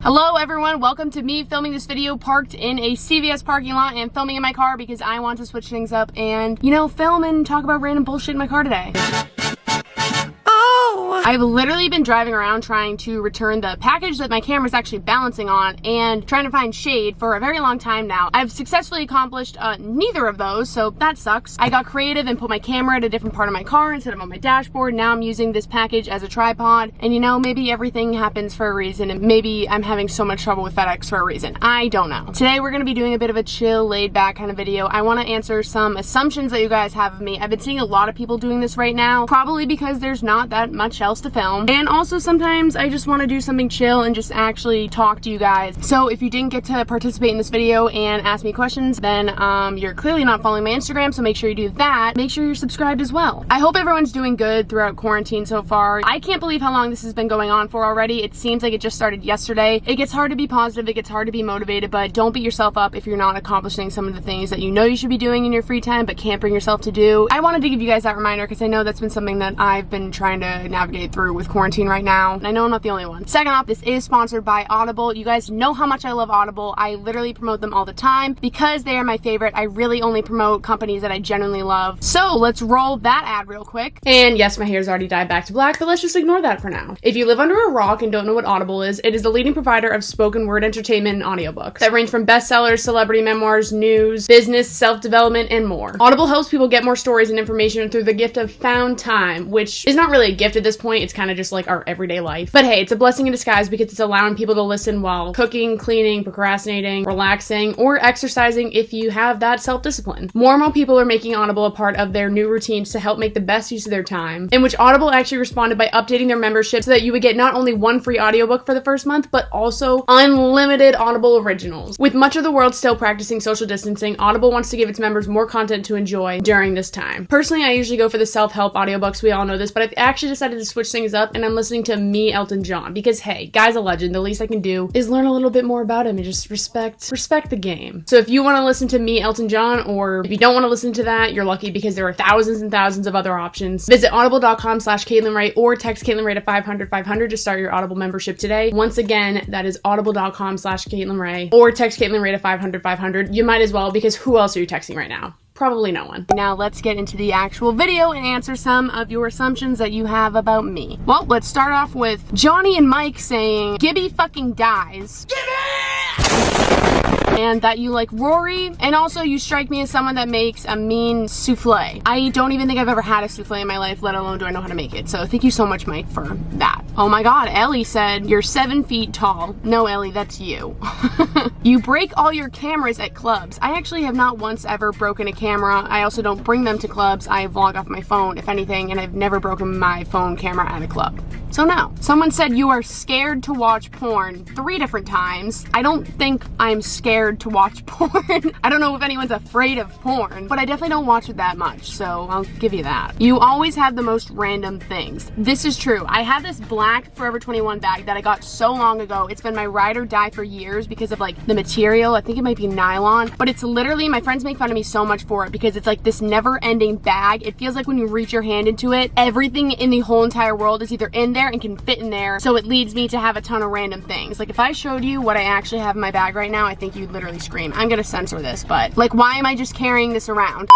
Hello everyone, welcome to me filming this video parked in a CVS parking lot and filming in my car because I want to switch things up and, you know, film and talk about random bullshit in my car today. I've literally been driving around trying to return the package that my camera's actually balancing on and trying to find shade for a very long time now. I've successfully accomplished neither of those, so that sucks. I got creative and put my camera at a different part of my car instead of on my dashboard. Now I'm using this package as a tripod, and you know, maybe everything happens for a reason, and maybe I'm having so much trouble with FedEx for a reason. I don't know. Today we're gonna be doing a bit of a chill, laid back kind of video. I wanna answer some assumptions that you guys have of me. I've been seeing a lot of people doing this right now, probably because there's not that much else to film, and also sometimes I just want to do something chill and just actually talk to you guys. So if you didn't get to participate in this video and ask me questions, then you're clearly not following my Instagram, so make sure you do that. Make sure you're subscribed as well. I hope everyone's doing good throughout quarantine so far. I can't believe how long this has been going on for already. It seems like it just started yesterday. It gets hard to be positive, it gets hard to be motivated, but don't beat yourself up if you're not accomplishing some of the things that you know you should be doing in your free time but can't bring yourself to do. I wanted to give you guys that reminder because I know that's been something that I've been trying to navigate through with quarantine right now. And I know I'm not the only one. Second off, this is sponsored by Audible. You guys know how much I love Audible. I literally promote them all the time because they are my favorite. I really only promote companies that I genuinely love. So let's roll that ad real quick. And yes, my hair's already dyed back to black, but let's just ignore that for now. If you live under a rock and don't know what Audible is, it is the leading provider of spoken word entertainment and audiobooks that range from bestsellers, celebrity memoirs, news, business, self-development, and more. Audible helps people get more stories and information through the gift of found time, which is not really a gift at this point. It's kind of just like our everyday life. But hey, it's a blessing in disguise because it's allowing people to listen while cooking, cleaning, procrastinating, relaxing, or exercising if you have that self-discipline. More and more people are making Audible a part of their new routines to help make the best use of their time, in which Audible actually responded by updating their membership so that you would get not only one free audiobook for the first month, but also unlimited Audible originals. With much of the world still practicing social distancing, Audible wants to give its members more content to enjoy during this time. Personally, I usually go for the self-help audiobooks, we all know this, but I've actually decided to switch things up and I'm listening to Me, Elton John, because hey, guy's a legend. The least I can do is learn a little bit more about him and just respect the game. So if you want to listen to Me, Elton John, or if you don't want to listen to that, you're lucky because there are thousands and thousands of other options. Visit audible.com/caitlynrae or text caitlynrae to 500-500 to start your Audible membership today. Once again, that is audible.com/caitlynrae or text caitlynrae to 500-500. You might as well, because who else are you texting right now? Probably no one. Now let's get into the actual video and answer some of your assumptions that you have about me. Well, let's start off with Johnny and Mike saying Gibby fucking dies. And that you like Rory, and also you strike me as someone that makes a mean souffle. I don't even think I've ever had a souffle in my life, let alone do I know how to make it. So thank you so much, Mike, for that. Oh my god, Ellie said you're 7 feet tall. No, Ellie, that's you. You break all your cameras at clubs. I actually have not once ever broken a camera. I also don't bring them to clubs. I vlog off my phone, if anything, and I've never broken my phone camera at a club. So no. Someone said you are scared to watch porn 3 different times. I don't think I'm scared to watch porn. I don't know if anyone's afraid of porn, but I definitely don't watch it that much, so I'll give you that. You always have the most random things. This is true. I have this black Forever 21 bag that I got so long ago. It's been my ride or die for years because of like the material. I think it might be nylon, but it's literally, my friends make fun of me so much for it because it's like this never-ending bag. It feels like when you reach your hand into it, everything in the whole entire world is either in there and can fit in there, so it leads me to have a ton of random things. Like if I showed you what I actually have in my bag right now, I think you'd literally scream. I'm gonna censor this, but like, why am I just carrying this around?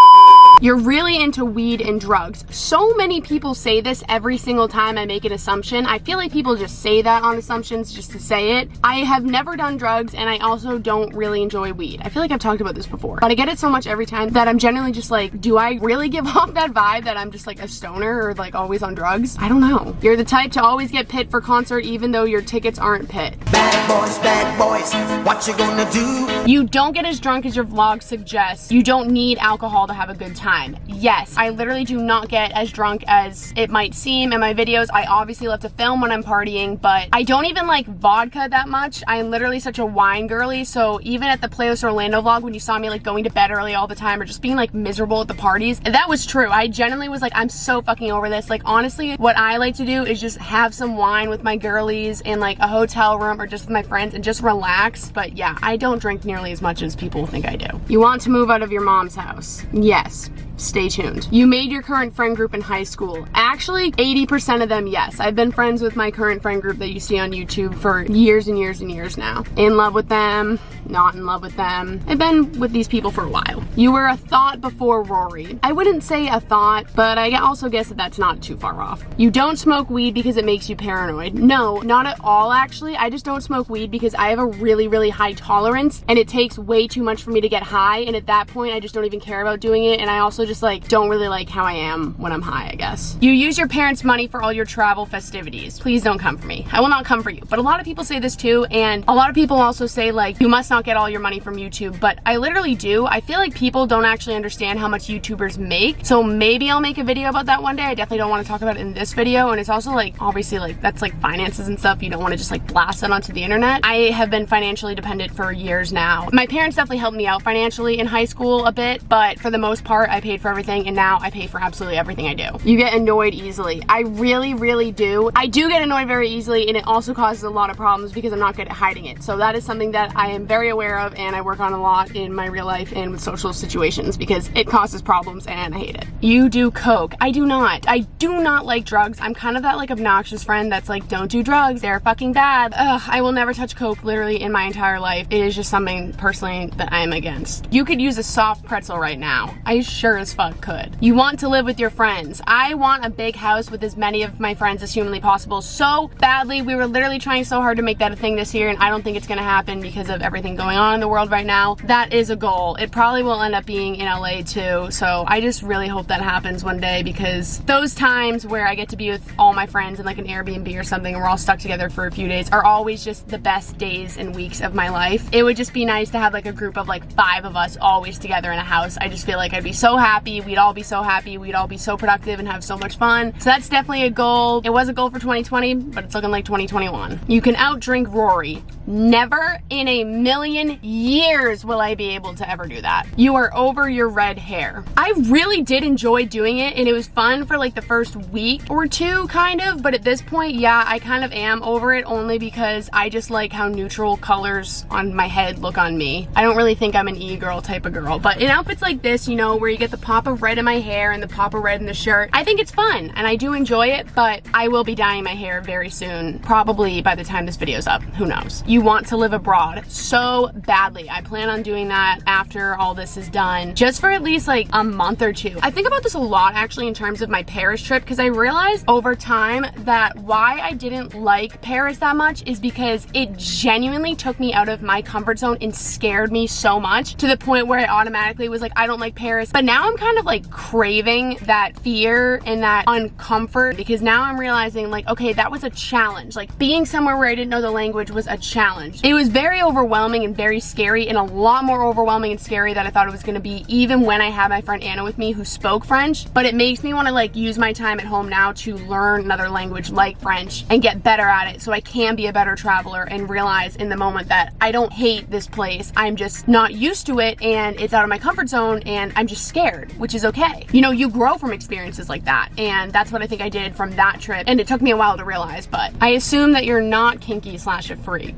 You're really into weed and drugs. So many people say this every single time I make an assumption. I feel like people just say that on assumptions just to say it. I have never done drugs, and I also don't really enjoy weed. I feel like I've talked about this before, but I get it so much every time that I'm generally just like, do I really give off that vibe that I'm just like a stoner or like always on drugs? I don't know. You're the type to always get pit for concert even though your tickets aren't pit. Bad boys, what you gonna do? You don't get as drunk as your vlog suggests. You don't need alcohol to have a good time. Yes, I literally do not get as drunk as it might seem in my videos. I obviously love to film when I'm partying, but I don't even like vodka that much. I am literally such a wine girly, so even at the Playlist Orlando vlog when you saw me like going to bed early all the time or just being like miserable at the parties, that was true. I genuinely was like, I'm so fucking over this. Like honestly, what I like to do is just have some wine with my girlies in like a hotel room or just with my friends and just relax. But yeah, I don't drink nearly as much as people think I do. You want to move out of your mom's house? Yes. Stay tuned. You made your current friend group in high school. Actually, 80% of them, yes. I've been friends with my current friend group that you see on YouTube for years and years and years now. In love with them, not in love with them. I've been with these people for a while. You were a thought before Rory. I wouldn't say a thought, but I also guess that that's not too far off. You don't smoke weed because it makes you paranoid. No, not at all actually. I just don't smoke weed because I have a really, really high tolerance and it takes way too much for me to get high, and at that point I just don't even care about doing it, and I also just like don't really like how I am when I'm high, I guess. You use your parents' money for all your travel festivities. Please don't come for me. I will not come for you. But a lot of people say this too, and a lot of people also say like you must not get all your money from YouTube, but I literally do. I feel like people don't actually understand how much YouTubers make, so maybe I'll make a video about that one day. I definitely don't want to talk about it in this video, and it's also like obviously like that's like finances and stuff. You don't want to just like blast it onto the internet. I have been financially dependent for years now. My parents definitely helped me out financially in high school a bit, but for the most part I paid for everything, and now I pay for absolutely everything I do. You get annoyed easily. I really, really do. I do get annoyed very easily, and it also causes a lot of problems because I'm not good at hiding it. So that is something that I am very aware of, and I work on a lot in my real life and with social situations because it causes problems and I hate it. You do coke. I do not. I do not like drugs. I'm kind of that like obnoxious friend that's like, don't do drugs, they're fucking bad. Ugh, I will never touch coke literally in my entire life. It is just something personally that I'm against. You could use a soft pretzel right now. I sure as fuck could. You want to live with your friends. I want a big house with as many of my friends as humanly possible so badly. We were literally trying so hard to make that a thing this year, and I don't think it's gonna happen because of everything going on in the world right now. That is a goal. It probably will end up being in LA too, so I just really hope that happens one day, because those times where I get to be with all my friends in like an Airbnb or something and we're all stuck together for a few days are always just the best days and weeks of my life. It would just be nice to have like a group of like 5 of us always together in a house. I just feel like I'd be so happy, we'd all be so happy, we'd all be so productive and have so much fun. So that's definitely a goal. It was a goal for 2020, but it's looking like 2021. You can outdrink Rory. Never in a million years will I be able to ever do that. You are over your red hair. I really did enjoy doing it, and it was fun for like the first week or two kind of, but at this point, yeah, I kind of am over it, only because I just like how neutral colors on my head look on me. I don't really think I'm an e-girl type of girl, but in outfits like this, you know, where you get the pop of red in my hair and the pop of red in the shirt, I think it's fun and I do enjoy it, but I will be dyeing my hair very soon, probably by the time this video's up, who knows. You want to live abroad so badly. I plan on doing that after all this is done, just for at least like a month or two. I think about this a lot actually in terms of my Paris trip, because I realized over time that why I didn't like Paris that much is because it genuinely took me out of my comfort zone and scared me so much to the point where I automatically was like, I don't like Paris. But now I'm kind of like craving that fear and that uncomfort, because now I'm realizing like, okay, that was a challenge. Like being somewhere where I didn't know the language was a challenge. It was very overwhelming and very scary, and a lot more overwhelming and scary than I thought it was going to be, even when I had my friend Anna with me who spoke French. But it makes me want to like use my time at home now to learn another language like French and get better at it so I can be a better traveler and realize in the moment that I don't hate this place. I'm just not used to it and it's out of my comfort zone and I'm just scared, which is okay. You know, you grow from experiences like that, and that's what I think I did from that trip, and it took me a while to realize, but I assume that you're not kinky / a freak.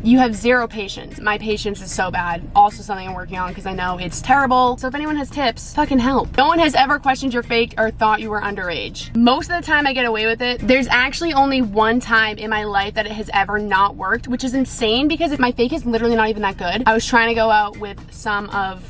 You have zero patience. My patience is so bad. Also something I'm working on because I know it's terrible. So if anyone has tips, fucking help. No one has ever questioned your fake or thought you were underage. Most of the time I get away with it. There's actually only one time in my life that it has ever not worked, which is insane because my fake is literally not even that good. I was trying to go out with some of...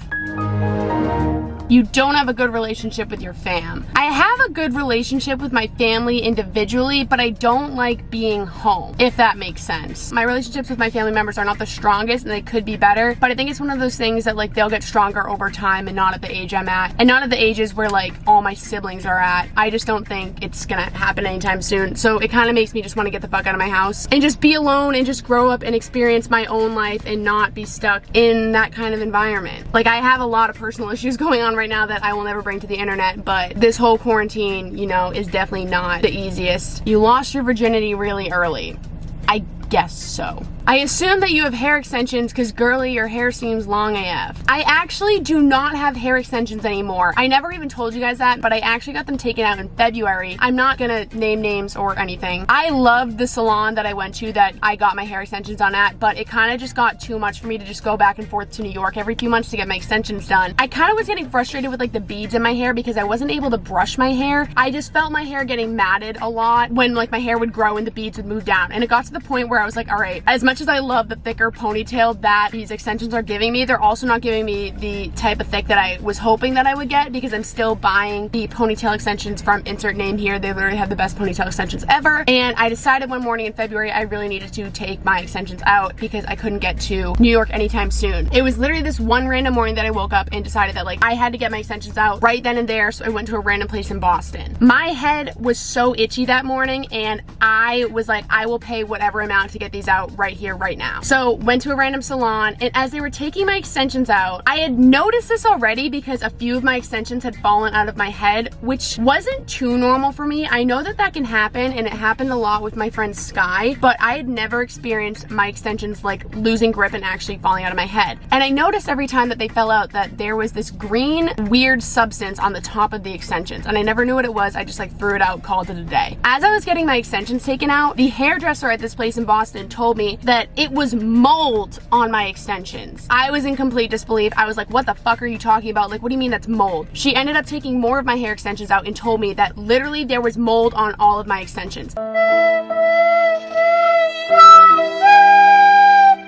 You don't have a good relationship with your fam. I have a good relationship with my family individually, but I don't like being home, if that makes sense. My relationships with my family members are not the strongest and they could be better, but I think it's one of those things that like they'll get stronger over time and not at the age I'm at, and not at the ages where like all my siblings are at. I just don't think it's gonna happen anytime soon. So it kind of makes me just want to get the fuck out of my house and just be alone and just grow up and experience my own life and not be stuck in that kind of environment. Like I have a lot of personal issues going on right now that I will never bring to the internet, but this whole quarantine, you know, is definitely not the easiest. You lost your virginity really early. I guess so. I assume that you have hair extensions because, girly, your hair seems long AF. I actually do not have hair extensions anymore. I never even told you guys that, but I actually got them taken out in February. I'm not gonna name names or anything. I loved the salon that I went to that I got my hair extensions on at, but it kind of just got too much for me to just go back and forth to New York every few months to get my extensions done. I kind of was getting frustrated with like the beads in my hair because I wasn't able to brush my hair. I just felt my hair getting matted a lot when like my hair would grow and the beads would move down. And it got to the point where I was like, all right, as much as I love the thicker ponytail that these extensions are giving me, they're also not giving me the type of thick that I was hoping that I would get, because I'm still buying the ponytail extensions from insert name here. They literally have the best ponytail extensions ever. And I decided one morning in February I really needed to take my extensions out because I couldn't get to New York anytime soon. It was literally this one random morning that I woke up and decided that like I had to get my extensions out right then and there, so I went to a random place in Boston. My head was so itchy that morning and I was like, I will pay whatever amount to get these out right here, right now. So went to a random salon, and as they were taking my extensions out, I had noticed this already because a few of my extensions had fallen out of my head, which wasn't too normal for me. I know that that can happen, and it happened a lot with my friend Sky, but I had never experienced my extensions like losing grip and actually falling out of my head. And I noticed every time that they fell out that there was this green weird substance on the top of the extensions, and I never knew what it was. I just like threw it out, called it a day. As I was getting my extensions taken out, the hairdresser at this place in Boston told me that it was mold on my extensions. I was in complete disbelief. I was like, what the fuck are you talking about? Like, what do you mean that's mold? She ended up taking more of my hair extensions out and told me that literally there was mold on all of my extensions.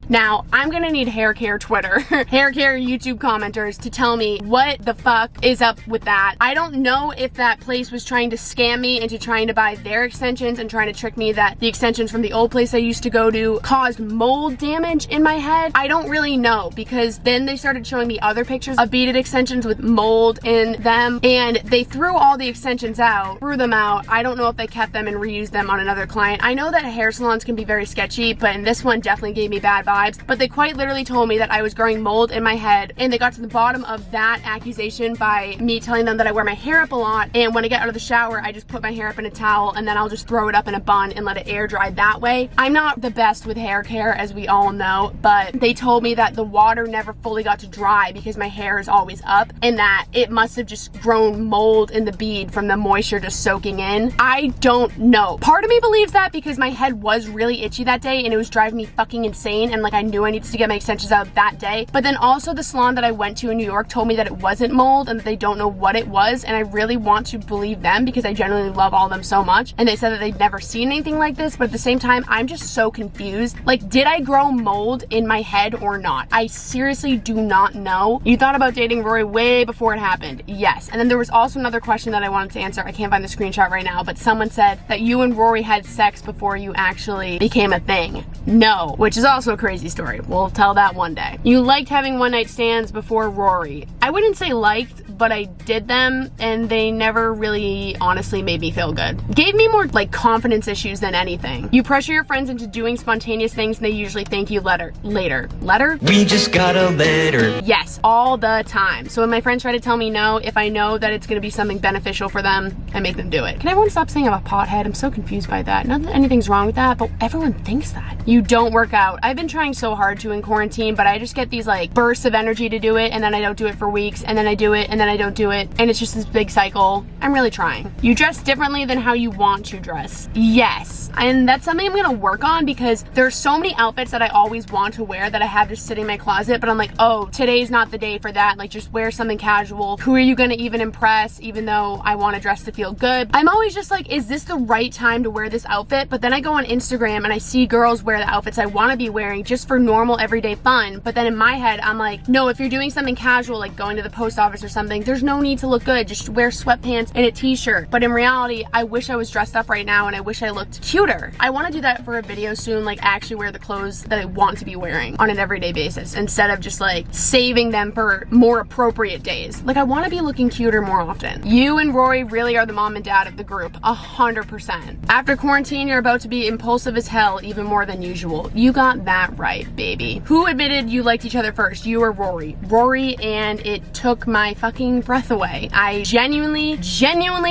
Now, I'm gonna need hair care Twitter, hair care YouTube commenters to tell me what the fuck is up with that. I don't know if that place was trying to scam me into trying to buy their extensions and trying to trick me that the extensions from the old place I used to go to caused mold damage in my head. I don't really know, because then they started showing me other pictures of beaded extensions with mold in them, and they threw all the extensions out, threw them out. I don't know if they kept them and reused them on another client. I know that hair salons can be very sketchy, but in this one definitely gave me bad vibes. But they quite literally told me that I was growing mold in my head, and they got to the bottom of that accusation by me telling them that I wear my hair up a lot, and when I get out of the shower I just put my hair up in a towel and then I'll just throw it up in a bun and let it air dry that way. I'm not the best with hair care, as we all know, but they told me that the water never fully got to dry because my hair is always up, and that it must have just grown mold in the bead from the moisture just soaking in. I don't know. Part of me believes that because my head was really itchy that day and it was driving me fucking insane, and like I knew I needed to get my extensions out that day. But then also the salon that I went to in New York told me that it wasn't mold and that they don't know what it was, and I really want to believe them because I genuinely love all of them so much, and they said that they'd never seen anything like this. But at the same time, I'm just so confused. Like, did I grow mold in my head or not? I seriously do not know. You thought about dating Rory way before it happened. Yes. And then there was also another question that I wanted to answer. I can't find the screenshot right now, but someone said that you and Rory had sex before you actually became a thing. No, which is also a crazy story. We'll tell that one day. You liked having one night stands before Rory. I wouldn't say liked, but I did them, and they never really honestly made me feel good. Gave me more like confidence issues than anything. You pressure your friends into doing spontaneous things and they usually thank you later. Letter? We just got a letter. Yes, all the time. So when my friends try to tell me no, if I know that it's gonna be something beneficial for them, I make them do it. Can everyone stop saying I'm a pothead? I'm so confused by that. Not that anything's wrong with that, but everyone thinks that. You don't work out. I've been trying so hard to in quarantine, but I just get these like bursts of energy to do it, and then I don't do it for weeks, and then I do it, and then I don't do it, and it's just this big cycle. I'm really trying. You dress differently than how you want to dress. Yes, and that's something I'm gonna work on, because there's so many outfits that I always want to wear that I have just sitting in my closet, but I'm like, oh, today's not the day for that. Like, just wear something casual. Who are you gonna even impress, even though I want to dress to feel good? I'm always just like, is this the right time to wear this outfit? But then I go on Instagram and I see girls wear the outfits I want to be wearing just for normal everyday fun. But then in my head, I'm like, no, if you're doing something casual, like going to the post office or something, there's no need to look good. Just wear sweatpants and a t-shirt. But in reality, I wish I was dressed up right now and I wish I looked cuter. I want to do that for a video soon, like actually wear the clothes that I want to be wearing on an everyday basis instead of just like saving them for more appropriate days. Like, I want to be looking cuter more often. You and Rory really are the mom and dad of the group, 100%. After quarantine, you're about to be impulsive as hell, even more than usual. You got that right. right, baby. Who admitted you liked each other first? You or Rory? Rory, and it took my fucking breath away. I genuinely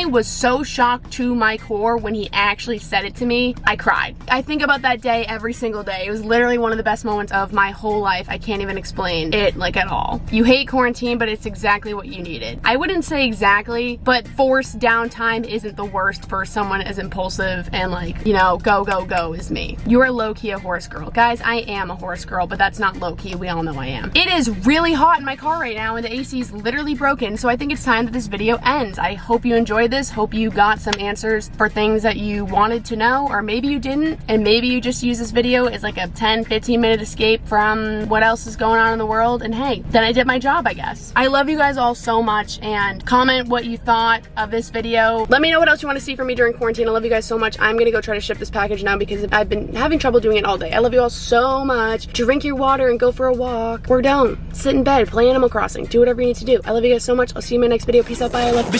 was so shocked to my core when he actually said it to me. I cried. I think about that day every single day. It was literally one of the best moments of my whole life. I can't even explain it like at all. You hate quarantine, but it's exactly what you needed. I wouldn't say exactly, but forced downtime isn't the worst for someone as impulsive and like, you know, go, go, go as me. You are low-key a horse girl. Guys, I am a horse girl, but that's not low-key. We all know I am. It is really hot in my car right now and the AC is literally broken, so I think it's time that this video ends. I hope you enjoyed this. Hope you got some answers for things that you wanted to know, or maybe you didn't, and maybe you just use this video as like a 10-15 minute escape from what else is going on in the world, and hey, then I did my job, I guess. I love you guys all so much, and comment what you thought of this video. Let me know what else you want to see from me during quarantine. I love you guys so much. I'm gonna go try to ship this package now because I've been having trouble doing it all day. I love you all so much. Drink your water and go for a walk, or don't. Sit in bed, play Animal Crossing, do whatever you need to do. I love you guys so much. I'll see you in my next video. Peace out, bye, I love you.